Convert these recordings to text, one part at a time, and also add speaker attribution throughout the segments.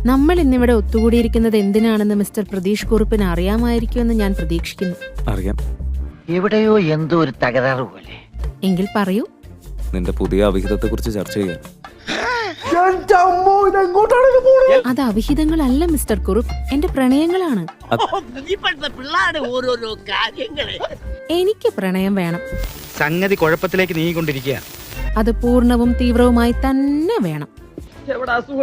Speaker 1: നമ്മൾ ഇന്നിവിടെ ഒത്തുകൂടിയിരിക്കുന്നത് എന്തിനാണെന്ന് മിസ്റ്റർ പ്രതീഷ് കുറുപ്പിന് അറിയാമായിരിക്കുമെന്ന് ഞാൻ പ്രതീക്ഷിക്കുന്നു.
Speaker 2: അറിയാം.
Speaker 3: എവിടെയോ എന്തോ ഒരു തകരാറ് പോലെ.
Speaker 1: എങ്കിൽ പറയൂ.
Speaker 2: നിന്റെ പുതിയ അവിഹിതത്തെ കുറിച്ച് ചർച്ച ചെയ്യാൻ.
Speaker 1: അത് അവിഹിതങ്ങളല്ല മിസ്റ്റർ കുറുപ്പ്, എന്റെ പ്രണയങ്ങളാണ്. എനിക്ക് പ്രണയം വേണം.
Speaker 4: സംഗതി കുഴപ്പത്തിലേക്ക് നീങ്ങിക്കൊണ്ടിരിക്കുക.
Speaker 1: അത് പൂർണ്ണവും തീവ്രവുമായി തന്നെ വേണം.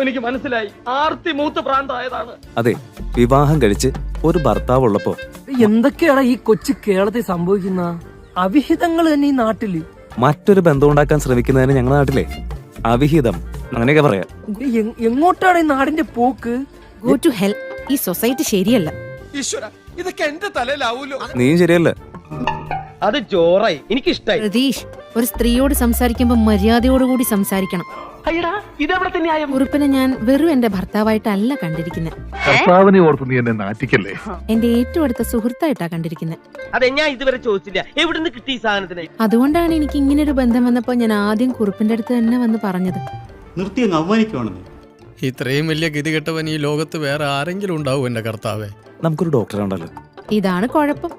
Speaker 5: എനിക്ക് മനസ്സിലായി. ആർത്തി മൂത്ത് പ്രാന്തായതാണ്.
Speaker 2: അതെ, വിവാഹം കഴിച്ച് ഒരു ഭർത്താവ് ഉള്ളപ്പോ
Speaker 6: എന്തൊക്കെയാണ് ഈ കൊച്ചു കേരളത്തിൽ സംഭവിക്കുന്ന അവിഹിതങ്ങൾ തന്നെ ഈ നാട്ടില്.
Speaker 2: മറ്റൊരു ബന്ധം ഉണ്ടാക്കാൻ ശ്രമിക്കുന്നതിന് ഞങ്ങളുടെ നാട്ടിലെ അവിഹിതം അങ്ങനെയൊക്കെ പറയാം.
Speaker 6: എങ്ങോട്ടാണ് ഈ നാടിന്റെ പോക്ക്?
Speaker 1: Go to hell. ഈ സൊസൈറ്റി ശരിയല്ല.
Speaker 5: ഇതൊക്കെ എന്റെ തലയിലാവൂലോ.
Speaker 2: നീയും ശരിയല്ല.
Speaker 5: അത് ചോറായി. എനിക്കിഷ്ടായി.
Speaker 1: പ്രതീഷ്, ഒരു സ്ത്രീയോട് സംസാരിക്കുമ്പോൾ മര്യാദയോടുകൂടി സംസാരിക്കണം.
Speaker 5: ഇതെവിടെ ന്യായം?
Speaker 1: കുറുപ്പിനെ ഞാൻ വെറും എന്റെ ഭർത്താവായിട്ടല്ല കണ്ടിരിക്കുന്നത്.
Speaker 7: കർത്താവിനെ ഓർത്ത് നീ എന്നെ നാറ്റിക്കല്ലേ.
Speaker 1: എന്റെ ഏറ്റവും അടുത്ത സുഹൃത്തായിട്ടാ കണ്ടിരിക്കുന്നത്.
Speaker 5: അതെ, ഞാൻ ഇതുവരെ ചോദിച്ചില്ല എവിടുന്ന് കിട്ടി ഈ സാധനത്തിന്.
Speaker 1: അതുകൊണ്ടാണ് എനിക്ക് ഇങ്ങനൊരു ബന്ധം വന്നപ്പോ ഞാൻ ആദ്യം കുറുപ്പിന്റെ അടുത്ത് തന്നെ വന്ന് പറഞ്ഞത്.
Speaker 8: നിർത്തി അങ്ങ് അവമാനിക്കുവാണെന്ന്.
Speaker 9: ഇത്രയും വലിയ ഗതികെട്ടവൻ ഈ ലോകത്ത് വേറെ ആരെങ്കിലും ഉണ്ടാവും എന്റെ കർത്താവേ.
Speaker 2: നമുക്കൊരു ഡോക്ടറെ ഉണ്ടല്ലോ.
Speaker 1: ഇതാണ് കുഴപ്പം.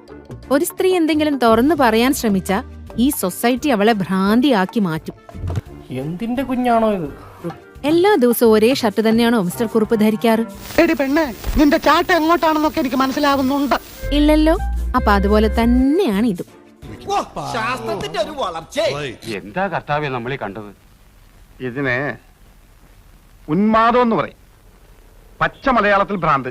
Speaker 1: ഒരു സ്ത്രീ എന്തെങ്കിലും തുറന്നു പറയാൻ ശ്രമിച്ചാ ഈ സൊസൈറ്റി അവളെ ഭ്രാന്തിയാക്കി മാറ്റും.
Speaker 6: എന്തിന്റെ കുഞ്ഞാണോ ഇത്?
Speaker 1: എല്ലാ ദിവസവും ഒരേ ഷർട്ട് തന്നെയാണോ മിസ്റ്റർ കുറുപ്പ് ധരിക്കാറ്?
Speaker 3: എടി പെണ്ണെ, നിന്റെ ചാട്ട എങ്ങോട്ടാണെന്നൊക്കെ എനിക്ക് മനസ്സിലാവുന്നുണ്ട്.
Speaker 1: ഇല്ലല്ലോ. അപ്പൊ അതുപോലെ തന്നെയാണ് ഇതും.
Speaker 5: ശാസ്ത്രത്തിന്റെ ഒരു വളർച്ച.
Speaker 8: എന്താ കർത്താവെ നമ്മളീ കണ്ടത്?
Speaker 7: ഇതിനെ ഉന്മാദം എന്ന് പറയും. പച്ച മലയാളത്തിൽ ഭ്രാന്ത്.